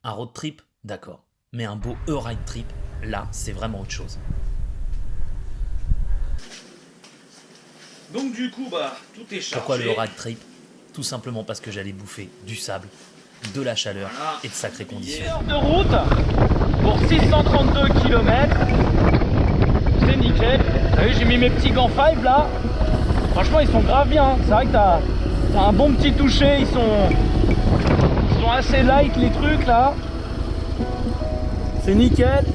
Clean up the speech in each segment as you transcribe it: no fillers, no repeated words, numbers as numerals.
Un road trip, d'accord. Mais un beau e-ride trip, là, c'est vraiment autre chose. Donc du coup, tout est chargé. Pourquoi le e-ride trip? Tout simplement parce que j'allais bouffer du sable, de la chaleur et de sacrées conditions. 1 heure de route pour 632 km. C'est nickel. Vous savez, j'ai mis mes petits gants 5 là. Franchement, ils sont grave bien. C'est vrai que t'as un bon petit toucher. Ils sont assez light les trucs là. C'est nickel.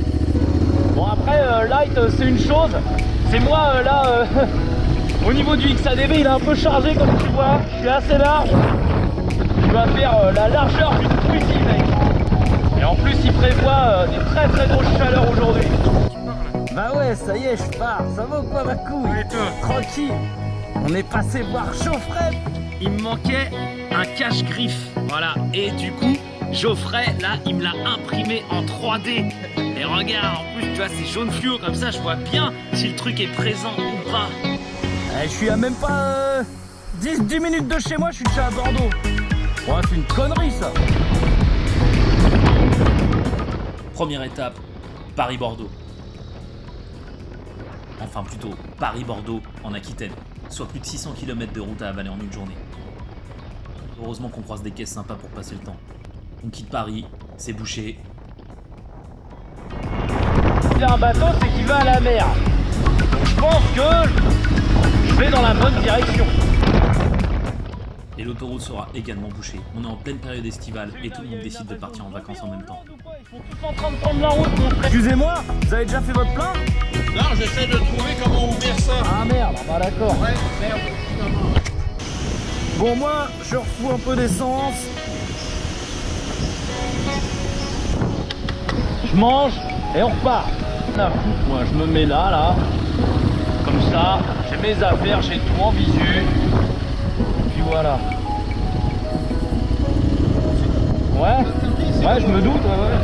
Bon après, light c'est une chose. C'est moi là, au niveau du XADV, il est un peu chargé comme tu vois. Je suis assez large. Je dois faire la largeur d'une trucie mec. Et en plus il prévoit des très grosses chaleurs aujourd'hui. Bah ouais, ça y est, je pars. Ça va ou quoi ma couille? Tranquille. On est passé voir Geoffrey. Il me manquait un cache-griffe. Voilà. Et du coup, Geoffrey, là, il me l'a imprimé en 3D. Et regarde, en plus, tu vois, c'est jaune fluo. Comme ça, je vois bien si le truc est présent ou pas. Je suis à même pas 10 minutes de chez moi, je suis déjà à Bordeaux. Ouais, c'est une connerie, ça. Première étape, Paris-Bordeaux. Enfin plutôt Paris-Bordeaux en Aquitaine, soit plus de 600 km de route à avaler en une journée. Heureusement qu'on croise des caisses sympas pour passer le temps. On quitte Paris, c'est bouché. C'est un bateau, c'est qu'il va à la mer. Donc je pense que je vais dans la bonne direction. Et l'autoroute sera également bouchée. On est en pleine période estivale et tout le monde décide de partir en vacances en même temps. Ils sont tous en train de prendre la route, mon frère. Excusez-moi, vous avez déjà fait votre plein? Non, j'essaie de trouver comment ouvrir ça. Ah merde, bah d'accord. Ouais, merde. Bon, moi, je refous un peu d'essence. Je mange et on repart. La foutre, moi, je me mets là. Comme ça, j'ai mes affaires, j'ai tout en visu. Puis voilà. Ouais, je me doute, ouais.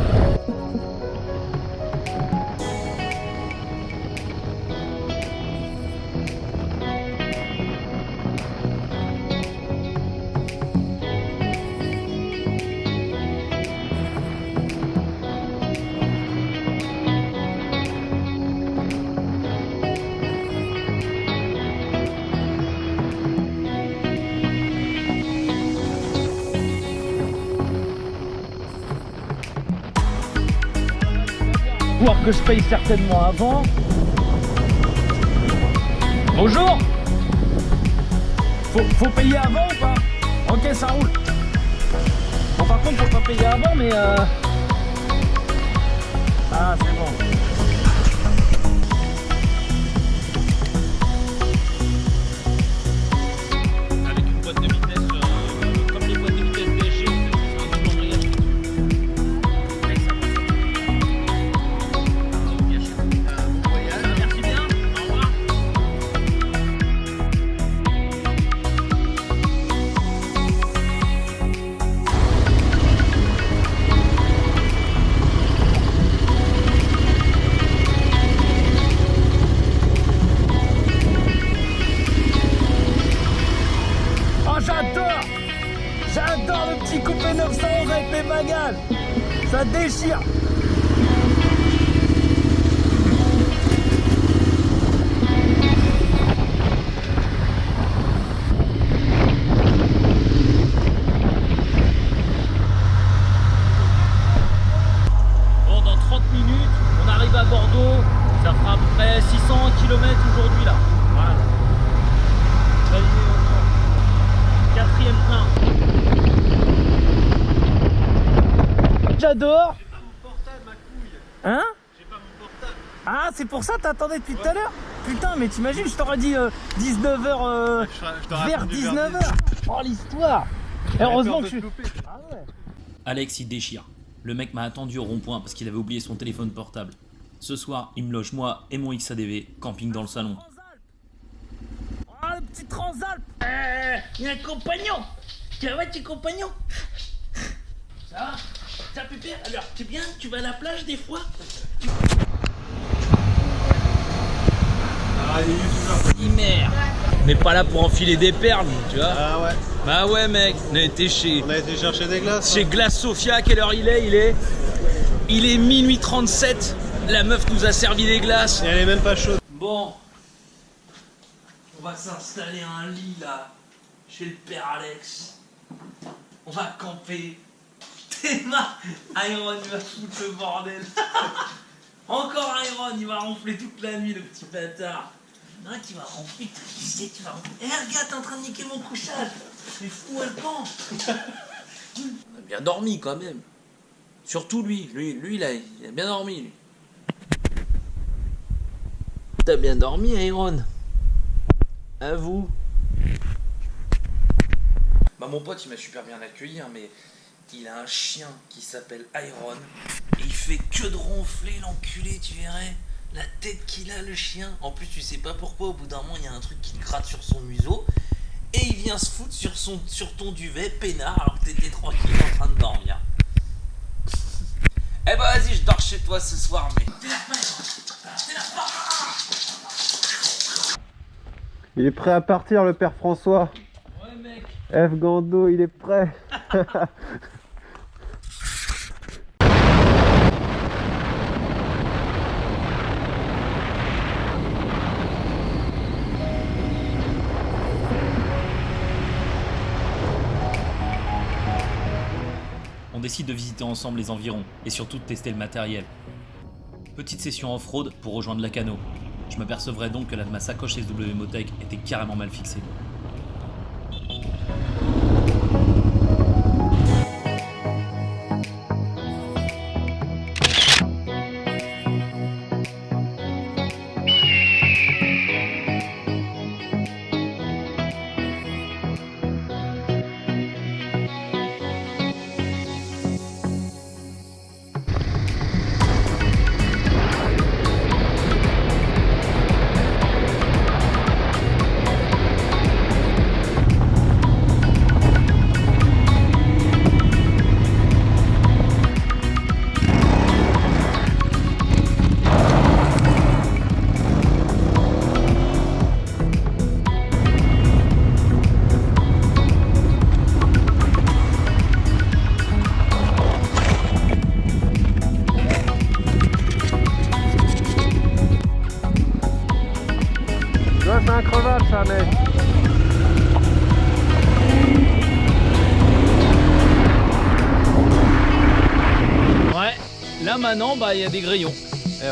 Voir que je paye certainement avant. Bonjour. Faut payer avant ou pas? Ok, ça roule. Bon, par contre, faut pas payer avant, mais ah, c'est bon. Avec une boîte de vitesse, comme les boîtes de vitesse DSG, c'est un double embrayage. Merci bien, au revoir. Oh, j'adore le petit coupé 911 avec les bagages. Ça déchire. Bon, dans 30 minutes, on arrive à Bordeaux. Ça fera à peu près 600 km aujourd'hui là. Voilà. Quatrième plein. J'adore. J'ai pas mon portable, ma couille. Hein? J'ai pas mon portable. Ah, c'est pour ça que t'attendais depuis tout à l'heure? Putain, mais t'imagines, je t'aurais dit 19h, vers 19h. Oh, l'histoire. Heureusement que je suis... Ah ouais. Alex il déchire. Le mec m'a attendu au rond-point parce qu'il avait oublié son téléphone portable. Ce soir, il me loge moi et mon XADV, camping dans le salon. Ah, le petit Transalp. Il y a un compagnon. Ça va, petit compagnon? Ça va? Ça pépère? Alors, c'est bien? Tu vas à la plage des fois? Ah, il est youtubeur. Merde. On n'est pas là pour enfiler des perles, tu vois. Ah ouais. Bah ouais mec, on a été chez chercher des glaces. chez Glace Sofia. Quelle heure il est minuit 37. La meuf nous a servi des glaces. Et elle est même pas chaude. Bon, on va s'installer un lit là, chez le père Alex. On va camper. Théma, Iron il va foutre le bordel. Encore Iron, il va ronfler toute la nuit le petit bâtard. Non, tu vas ronfler, tu sais, tu vas ronfler. Eh regarde, t'es en train de niquer mon couchage. C'est fou le camp. On a bien dormi quand même. Surtout lui il a bien dormi lui. T'as bien dormi, Iron? À vous. Bah mon pote il m'a super bien accueilli, hein, mais il a un chien qui s'appelle Iron. Et il fait que de ronfler, l'enculé, tu verrais. La tête qu'il a, le chien. En plus, tu sais pas pourquoi, au bout d'un moment, il y a un truc qui te gratte sur son museau. Et il vient se foutre sur ton duvet, peinard, alors que t'étais tranquille en train de dormir. Eh bah vas-y, je dors chez toi ce soir, mais... Il est prêt à partir, le père François. Ouais, mec. F. Gando, il est prêt. On décide de visiter ensemble les environs et surtout de tester le matériel. Petite session off-road pour rejoindre la Cano. Je m'apercevrai donc que ma sacoche SW Motec était carrément mal fixée. C'est un crevage ça, mec. Ouais, là maintenant, bah il y a des grillons. Eh ouais.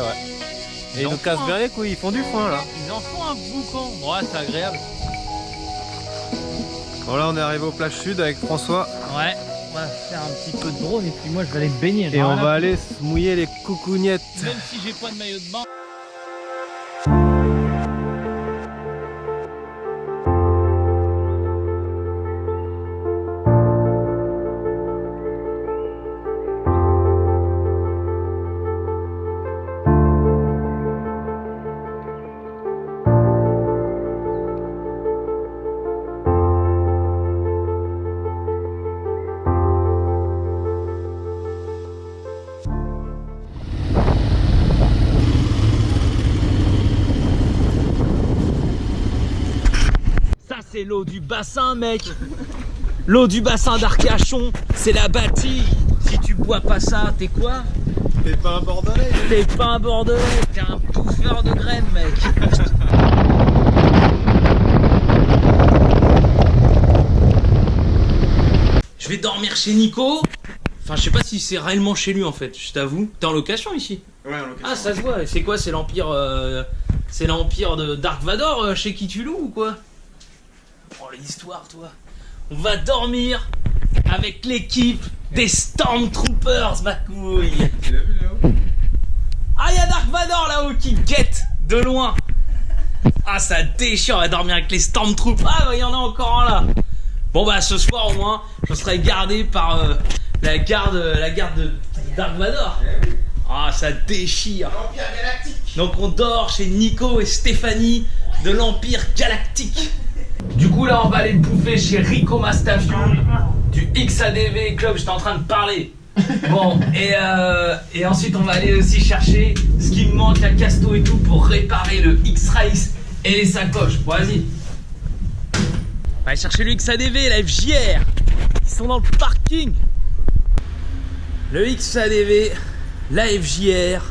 Et ils nous cassent bien les couilles, ils font du foin là. Ils en font un boucan. Ouais, c'est agréable. Bon là on est arrivé au plage sud avec François. Ouais, on va faire un petit peu de drone et puis moi je vais aller me baigner. Et on va aller se mouiller les coucougnettes. Même si j'ai pas de maillot de bain. C'est l'eau du bassin, mec. L'eau du bassin d'Arcachon, c'est la bâtie. Si tu bois pas ça, t'es quoi? T'es pas un bordelais. T'es pas un bordelais, t'es un bouffeur de graines, mec. Je vais dormir chez Nico. Enfin, je sais pas si c'est réellement chez lui en fait, je t'avoue. T'es en location ici? Ouais, en location. Ah, ça se voit. C'est quoi? C'est l'empire de Dark Vador chez qui tu loues ou quoi? Oh, l'histoire, toi. On va dormir avec l'équipe des Stormtroopers, ma couille. Tu l'as vu là-haut? Ah, il y a Dark Vador là-haut qui guette de loin. Ah, ça déchire, on va dormir avec les Stormtroopers. Ah, bah, il y en a encore un là. Bon, bah, ce soir au moins, je serai gardé par la garde de Dark Vador. Ah, ça déchire. L'Empire Galactique. Donc, on dort chez Nico et Stéphanie de l'Empire Galactique. Du coup là on va aller bouffer chez Rico Mastafio du XADV Club, j'étais en train de parler. Bon et ensuite on va aller aussi chercher ce qui me manque à Casto et tout pour réparer le X-Race et les sacoches. Bon, vas-y. va aller chercher le XADV, la FJR. Ils sont dans le parking. Le XADV, la FJR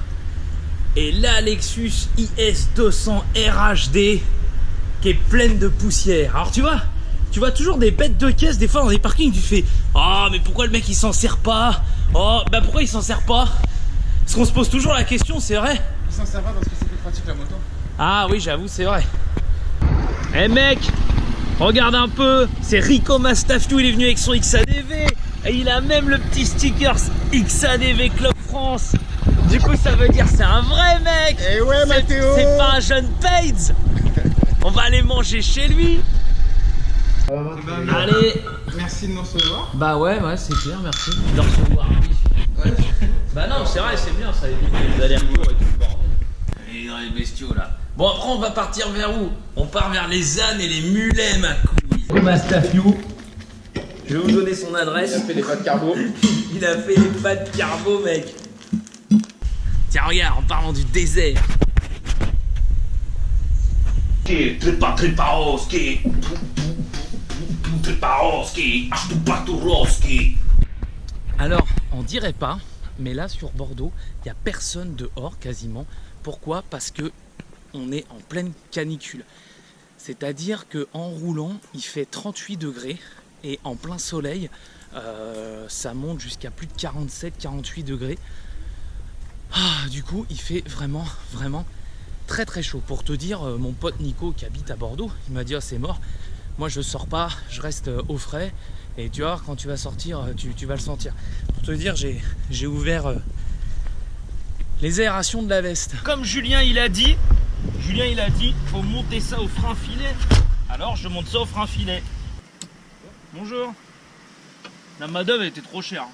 et la Lexus IS200 RHD qui est pleine de poussière. Alors tu vois toujours des bêtes de caisse des fois dans des parkings, tu fais ah mais pourquoi le mec il s'en sert pas? Oh bah pourquoi il s'en sert pas? Parce qu'on se pose toujours la question, c'est vrai. Il s'en sert pas parce que c'est plus pratique la moto. Ah oui j'avoue c'est vrai. Eh mec, regarde un peu, c'est Rico Mastafiou, il est venu avec son XADV et il a même le petit sticker XADV Club France. Du coup ça veut dire c'est un vrai mec. Eh ouais Mathéo, c'est pas un jeune Pades. On va aller manger chez lui. Allez. Merci de nous recevoir. Bah ouais c'est clair, merci de recevoir. Ouais. Bah non c'est vrai, c'est bien, ça évite les allers-retours et tout le bordel. Et dans les bestiaux là. Bon après on va partir vers où? On part vers les ânes et les mulets ma couille. Mastafiou. Je vais vous donner son adresse. Il a fait des pâtes carbo. Il a fait les pâtes carbo mec. Tiens regarde, en parlant du désert. Triparoski. Triparoski. Artupaturoski. Alors, on dirait pas, mais là sur Bordeaux, il n'y a personne dehors quasiment. Pourquoi? Parce que on est en pleine canicule. C'est-à-dire qu'en roulant, il fait 38 degrés et en plein soleil, ça monte jusqu'à plus de 47-48 degrés. Ah, du coup, il fait vraiment très très chaud. Pour te dire, mon pote Nico qui habite à Bordeaux, il m'a dit oh, c'est mort. Moi je sors pas, je reste au frais. Et tu vois, quand tu vas sortir, tu vas le sentir. Pour te dire, j'ai ouvert les aérations de la veste. Comme Julien il a dit, faut monter ça au frein filet. Alors je monte ça au frein filet. Bonjour. La main d'œuvre était trop chère.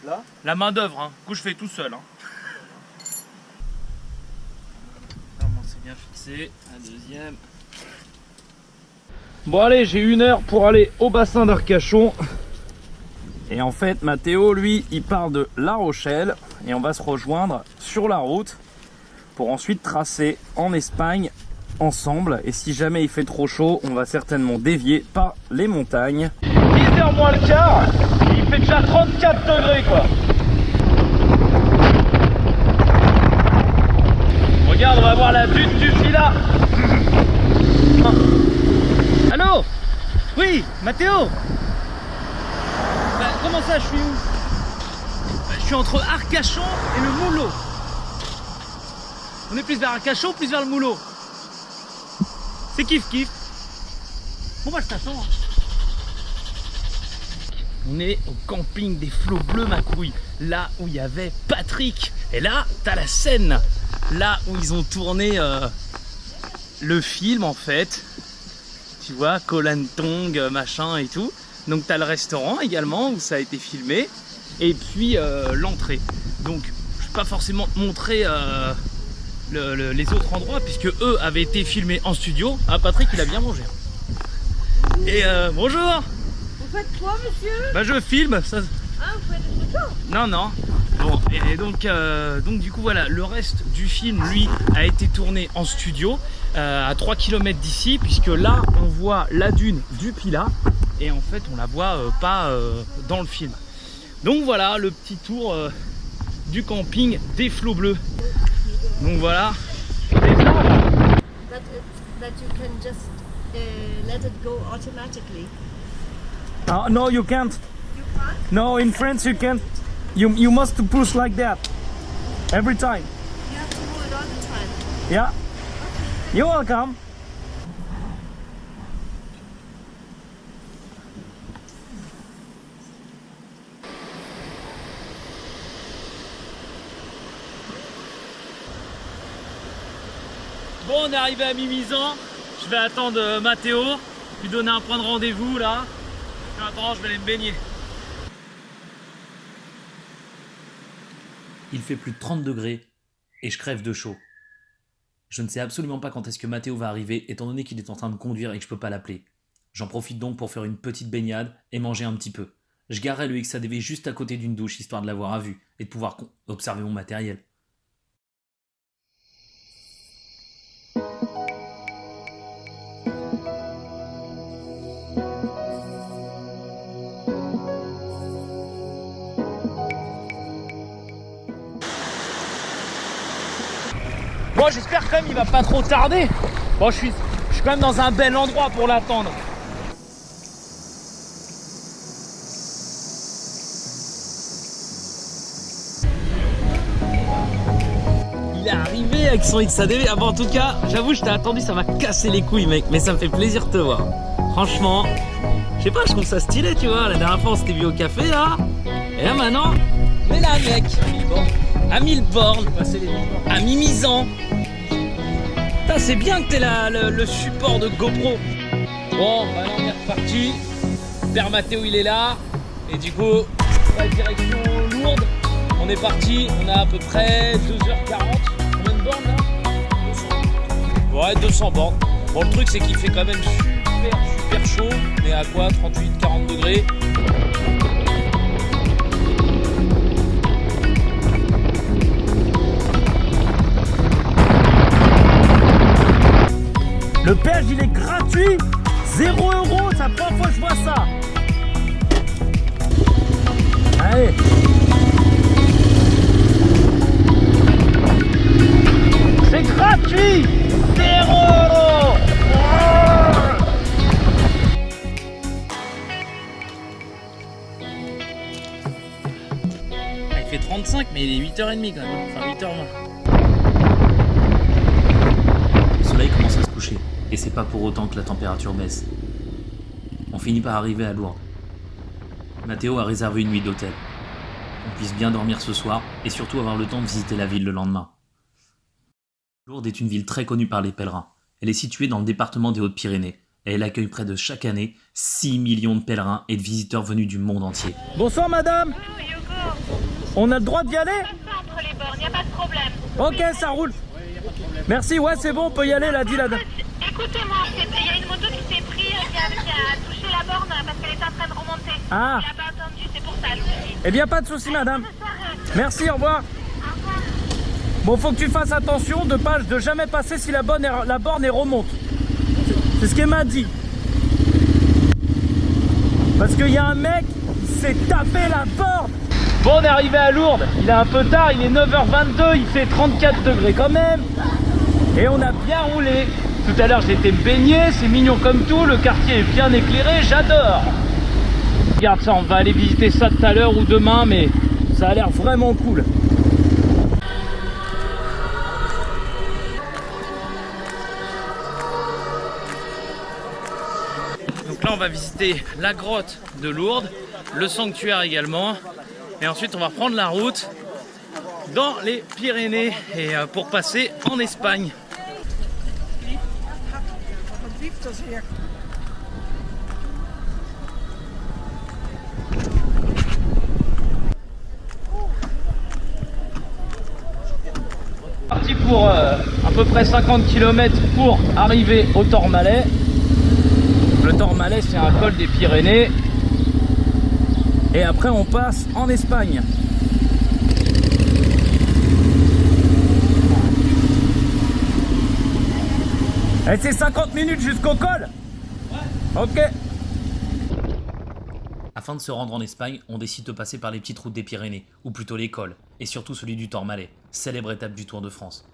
Là? La main d'œuvre, hein. Du coup je fais tout seul. Hein. Normalement c'est bien fixé. Un deuxième. Bon allez, j'ai 1 heure pour aller au bassin d'Arcachon. Et en fait, Mathéo, lui, il part de La Rochelle et on va se rejoindre sur la route pour ensuite tracer en Espagne ensemble. Et si jamais il fait trop chaud, on va certainement dévier par les montagnes. 10h moins le quart, il fait déjà 34 degrés quoi. Regarde, on va voir la butte du Fila. Allô? Oui, Mathéo? Bah, comment ça, je suis où? Bah, je suis entre Arcachon et le Moulot. On est plus vers Arcachon, plus vers le Moulot. C'est kiff. Bon bah je t'attends. On est au camping des Flots Bleus ma couille. Là où il y avait Patrick. Et là, t'as la scène. Là où ils ont tourné le film en fait. Tu vois, Kolantong, machin et tout. Donc tu as le restaurant également où ça a été filmé. Et puis l'entrée. Donc je ne vais pas forcément te montrer les autres endroits puisque eux avaient été filmés en studio. Ah Patrick il a bien mangé. Et bonjour. Vous faites quoi monsieur? Bah je filme. Ça... Ah vous faites des photos? Non. Bon et donc du coup voilà, le reste du film lui a été tourné en studio. À 3 km d'ici, puisque là on voit la dune du Pilat et en fait on la voit pas dans le film. Donc voilà le petit tour du camping des Flots Bleus. Donc voilà. But you can just let it go automatically. No, you can't. You can't? No, in France you can't. You must push like that every time. You have to do it all the time. Yeah. You're welcome. Bon, on est arrivé à Mimizan. Je vais attendre Mathéo, lui donner un point de rendez-vous là. En attendant, je vais aller me baigner. Il fait plus de 30 degrés et je crève de chaud. Je ne sais absolument pas quand est-ce que Mathéo va arriver, étant donné qu'il est en train de conduire et que je peux pas l'appeler. J'en profite donc pour faire une petite baignade et manger un petit peu. Je garerai le XADV juste à côté d'une douche, histoire de l'avoir à vue et de pouvoir observer mon matériel. Bon, j'espère quand même il va pas trop tarder. Bon, je suis quand même dans un bel endroit pour l'attendre. Il est arrivé avec son XADV. Ah bon, en tout cas, j'avoue, je t'ai attendu, ça m'a cassé les couilles, mec. Mais ça me fait plaisir de te voir. Franchement, je sais pas, je trouve ça stylé, tu vois. La dernière fois, on s'était vu au café, là. Et là, maintenant, on est là, mec. À 1000 bornes. À Mimizan. Putain, c'est bien que t'aies le support de GoPro. Bon, maintenant on est reparti. Père Mathéo, il est là. Et du coup, la direction Lourdes. On est parti. On a à peu près 2h40. Combien de bornes là? Ouais, 200 bornes. Bon, le truc, c'est qu'il fait quand même super chaud. On est à quoi? 38-40 degrés. Le péage, il est gratuit. 0 €, c'est la première fois que je vois ça. Allez. C'est gratuit. 0 €. Il fait 35, mais il est 8h30 quand même. Enfin 8h20. Le soleil commence à se coucher, et c'est pas pour autant que la température baisse. On finit par arriver à Lourdes. Mathéo a réservé une nuit d'hôtel. On puisse bien dormir ce soir, et surtout avoir le temps de visiter la ville le lendemain. Lourdes est une ville très connue par les pèlerins. Elle est située dans le département des Hautes-Pyrénées, et elle accueille près de chaque année 6 millions de pèlerins et de visiteurs venus du monde entier. Bonsoir madame. On a le droit d'y aller? Entre les bornes, y a pas de problème. Ok, ça roule. Merci, ouais, c'est bon, on peut y aller, là, dit la dame. Écoutez-moi, il y a une moto qui s'est pris, qui a touché la borne parce qu'elle est en train de remonter. Ah. Il a pas attendu, c'est pour ça, le souci. Eh bien, pas de souci, madame. Merci, au revoir. Bon, faut que tu fasses attention de jamais passer si la borne est remonte. C'est ce qu'elle m'a dit. Parce qu'il y a un mec qui s'est tapé la borne. Bon, on est arrivé à Lourdes. Il est un peu tard, il est 9h22, il fait 34 degrés quand même. Et on a bien roulé. Tout à l'heure, j'ai été me baigner, c'est mignon comme tout, le quartier est bien éclairé, j'adore. Regarde ça, on va aller visiter ça tout à l'heure ou demain, mais ça a l'air vraiment cool. Donc là, on va visiter la grotte de Lourdes, le sanctuaire également. Et ensuite, on va reprendre la route dans les Pyrénées et pour passer en Espagne. Parti pour à peu près 50 km pour arriver au Tourmalet. Le Tourmalet, c'est un col des Pyrénées. Et après, on passe en Espagne. Et c'est 50 minutes jusqu'au col. Ok. Afin de se rendre en Espagne, on décide de passer par les petites routes des Pyrénées, ou plutôt les cols, et surtout celui du Tourmalet, célèbre étape du Tour de France.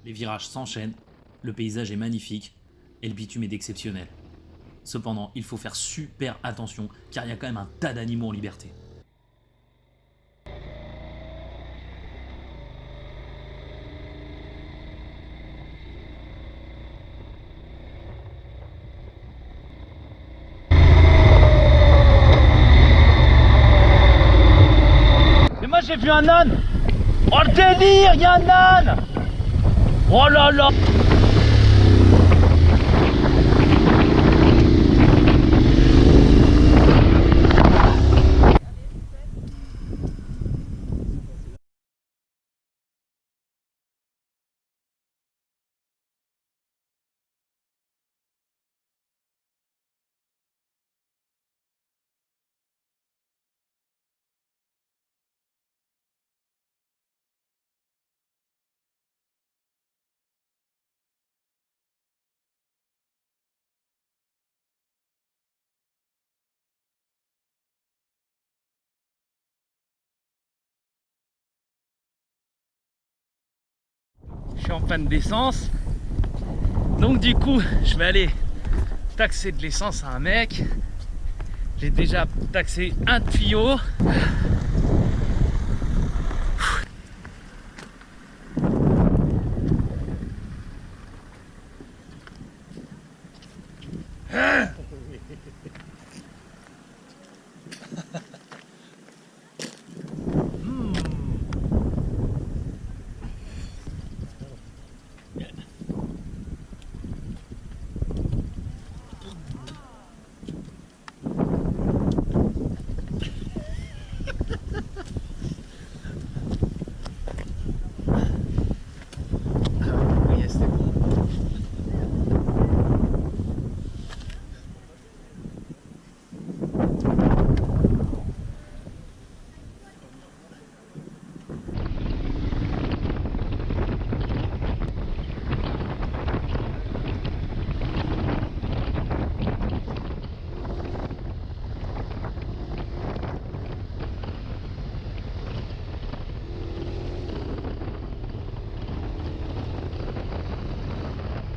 Les virages s'enchaînent, le paysage est magnifique, et le bitume est d'exceptionnel. Cependant, il faut faire super attention, car il y a quand même un tas d'animaux en liberté. Mais moi j'ai vu un âne. Oh le délire, il y a un âne. Oh là là. Je suis en panne d'essence. Donc du coup, je vais aller taxer de l'essence à un mec. J'ai déjà taxé un tuyau.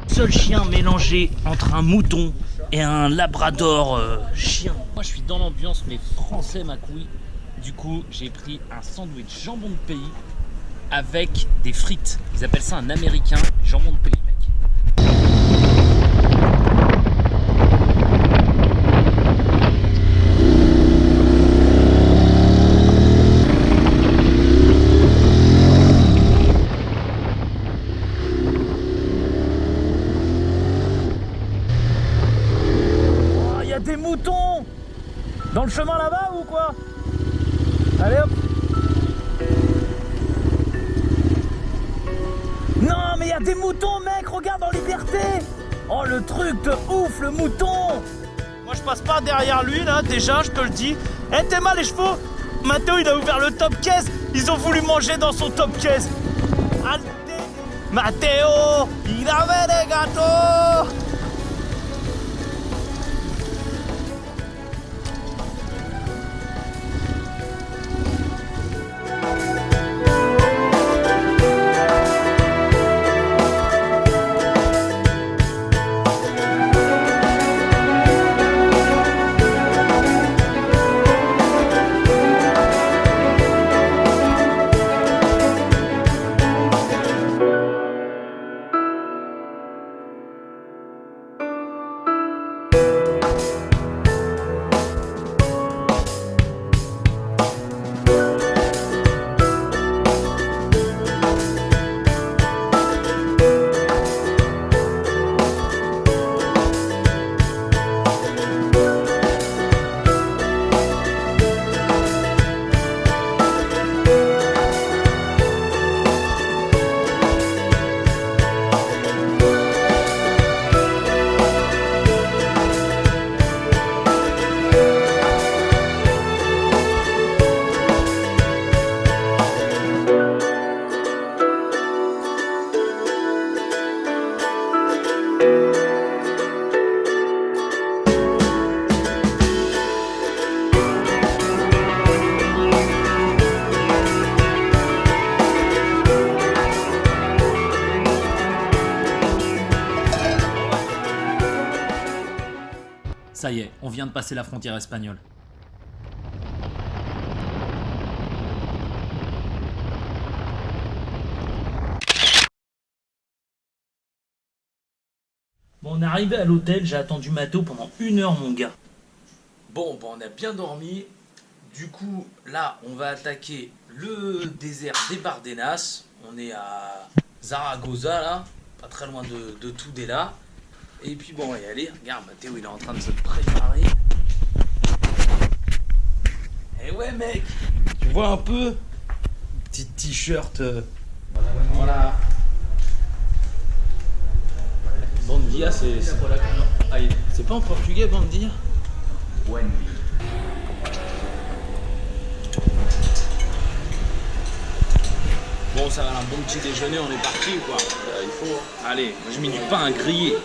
Seul chien mélangé entre un mouton et un labrador chien. Moi je suis dans l'ambiance mais français ma couille. Du coup j'ai pris un sandwich jambon de pays avec des frites. Ils appellent ça un américain jambon de pays mec. Des moutons dans le chemin là-bas ou quoi? Allez hop. Non mais il y a des moutons mec, regarde en liberté. Oh le truc de ouf, le mouton. Moi je passe pas derrière lui là, déjà je te le dis. Eh t'es mal les chevaux. Matteo il a ouvert le top case. Ils ont voulu manger dans son top case. Matteo, il avait des gâteaux. Ça y est, on vient de passer la frontière espagnole. Bon, on est arrivé à l'hôtel, j'ai attendu Matteo pendant 1 heure mon gars. Bon, on a bien dormi. Du coup, là, on va attaquer le désert des Bardenas. On est à Zaragoza, là, pas très loin de Tudela. Et puis bon, on va y aller. Regarde, Matteo, il est en train de se préparer. Et ouais, mec, tu vois un peu? Petit t-shirt. Voilà. Bom dia, c'est pas en portugais, bom dia? Bon, ça va, un bon petit déjeuner, on est parti ou quoi? Il faut. Allez, moi j'ai mis du pain à griller.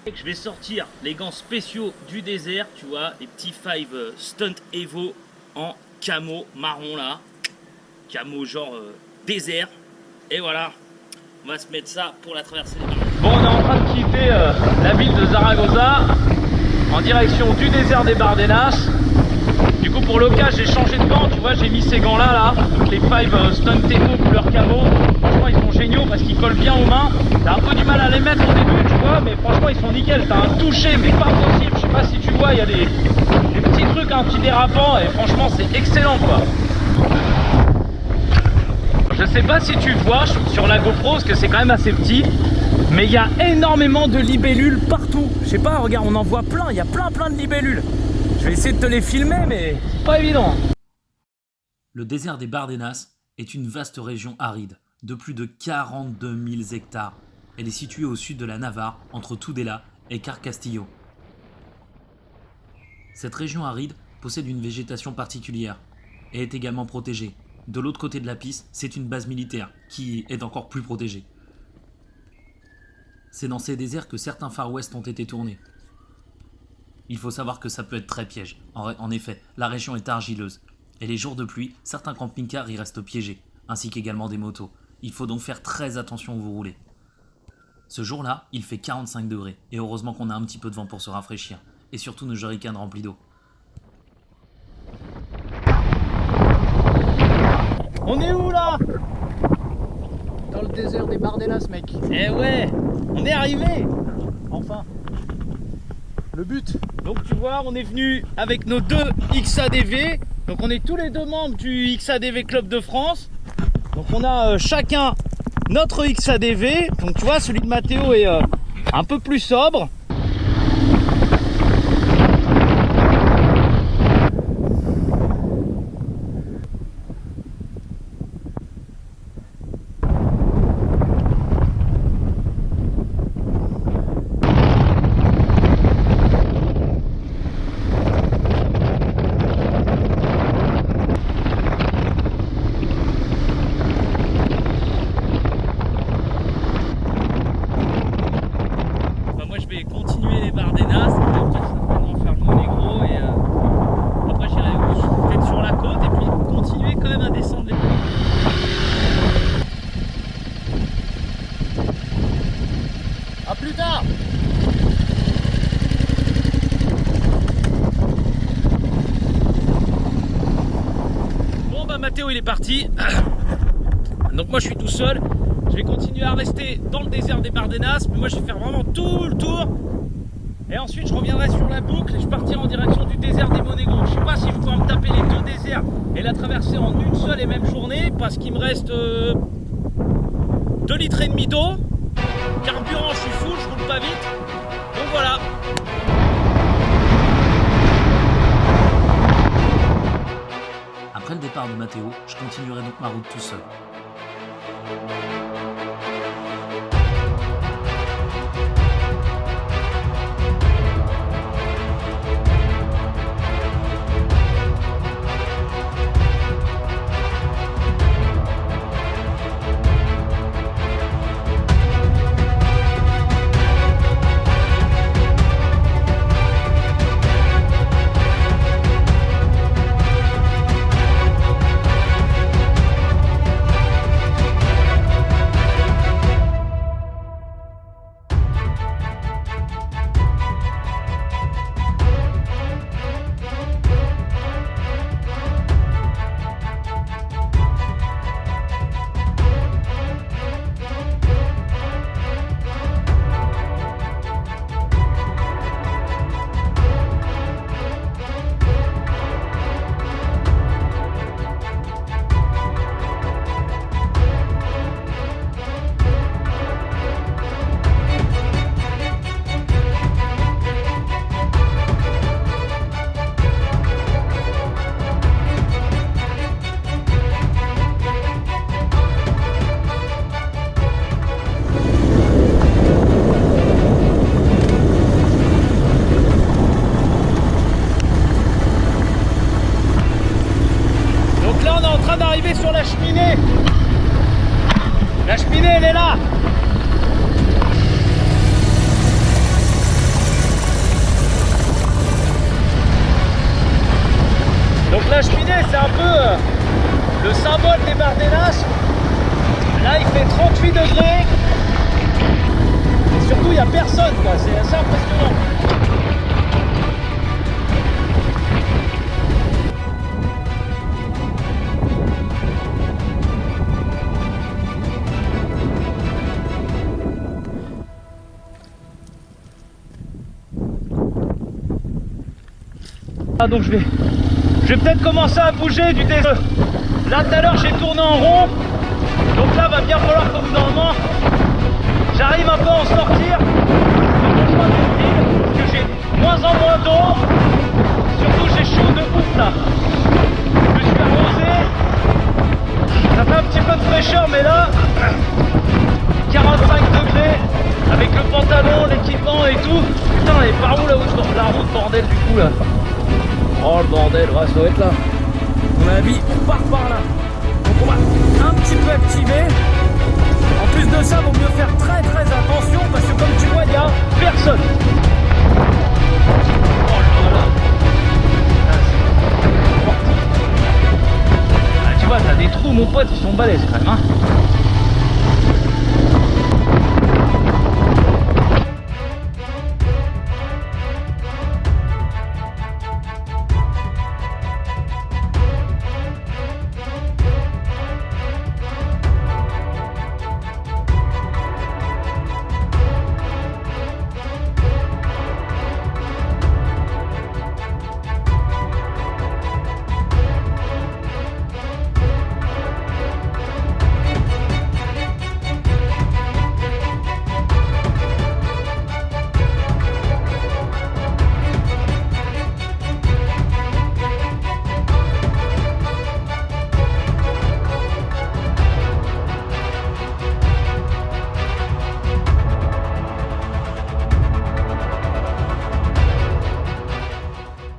Je vais sortir les gants spéciaux du désert, tu vois, les petits 5 Stunt Evo en camo marron là, camo genre désert. Et voilà, on va se mettre ça pour la traversée des Bardenas. Bon, on est en train de quitter la ville de Zaragoza en direction du désert des Bardenas. Du coup, pour l'occasion, j'ai changé de gants, tu vois, j'ai mis ces gants là, donc les 5 Stunt Evo couleur camo. Franchement, ils sont géniaux parce qu'ils collent bien aux mains. T'as un peu du mal à les mettre au début, tu vois, mais franchement, ils sont nickel. T'as un toucher, mais pas possible. Je sais pas si tu vois, il y a des petits trucs un petit dérapants et franchement, c'est excellent, quoi. Je sais pas si tu vois sur la GoPro, parce que c'est quand même assez petit, mais il y a énormément de libellules partout. Je sais pas, regarde, on en voit plein. Il y a plein de libellules. Je vais essayer de te les filmer, mais c'est pas évident. Le désert des Bardenas est une vaste région aride de plus de 42 000 hectares. Elle est située au sud de la Navarre, entre Tudela et Carcastillo. Cette région aride possède une végétation particulière et est également protégée. De l'autre côté de la piste, c'est une base militaire qui est encore plus protégée. C'est dans ces déserts que certains Far West ont été tournés. Il faut savoir que ça peut être très piège. En effet, la région est argileuse. Et les jours de pluie, certains camping-cars y restent piégés, ainsi qu'également des motos. Il faut donc faire très attention où vous roulez. Ce jour-là, il fait 45 degrés, et heureusement qu'on a un petit peu de vent pour se rafraîchir, et surtout nos jerrycans remplis d'eau. On est où là? Dans le désert des Bardenas, mec. Eh ouais, on est arrivé. Enfin. Le but. Donc tu vois, on est venu avec nos 2 XADV. Donc on est tous les 2 membres du XADV Club de France. Donc on a chacun notre XADV. Donc tu vois, celui de Mathéo est un peu plus sobre. Mathéo il est parti, donc moi je suis tout seul, je vais continuer à rester dans le désert des Bardenas, mais moi je vais faire vraiment tout le tour, et ensuite je reviendrai sur la boucle et je partirai en direction du désert des Monegros. Je sais pas si je vais pouvoir me taper les 2 déserts et la traverser en une seule et même journée, parce qu'il me reste 2,5 litres d'eau, carburant je suis full, je roule pas vite, donc voilà. Après le départ de Mathéo, je continuerai donc ma route tout seul. D'arriver sur la cheminée. La cheminée elle est là. la cheminée, c'est un peu le symbole des Bardenas. Là, il fait 38 degrés. Et surtout, il n'y a personne, quoi. C'est assez impressionnant. Ah, donc je vais peut-être commencer à bouger du désert. Là tout à l'heure j'ai tourné en rond. Donc là va bien falloir qu'au bout d'un moment j'arrive un peu à en sortir. Parce que j'ai moins en moins d'eau. Surtout j'ai chaud de ouf là. Je me suis arrosé. Ça fait un petit peu de fraîcheur mais là 45 degrés avec le pantalon, l'équipement et tout. Putain elle est par où la route bordel du coup là. Oh le bordel, ouais, ça doit être là. À mon avis, on part par là. Donc on va un petit peu activer. En plus de ça, il vaut mieux faire très attention parce que comme tu vois, il n'y a personne. Oh là là. Ah, tu vois, t'as des trous, mon pote, ils sont balèzes quand même. Hein.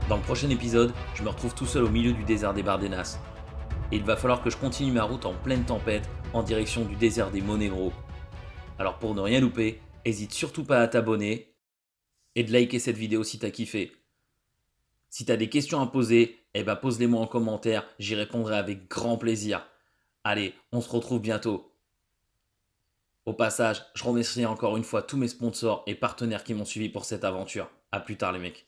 Dans le prochain épisode, je me retrouve tout seul au milieu du désert des Bardenas. Et il va falloir que je continue ma route en pleine tempête en direction du désert des Monegros. Alors pour ne rien louper, hésite surtout pas à t'abonner et de liker cette vidéo si t'as kiffé. Si t'as des questions à poser, pose-les-moi en commentaire, j'y répondrai avec grand plaisir. Allez, on se retrouve bientôt. Au passage, je remercie encore une fois tous mes sponsors et partenaires qui m'ont suivi pour cette aventure. A plus tard les mecs.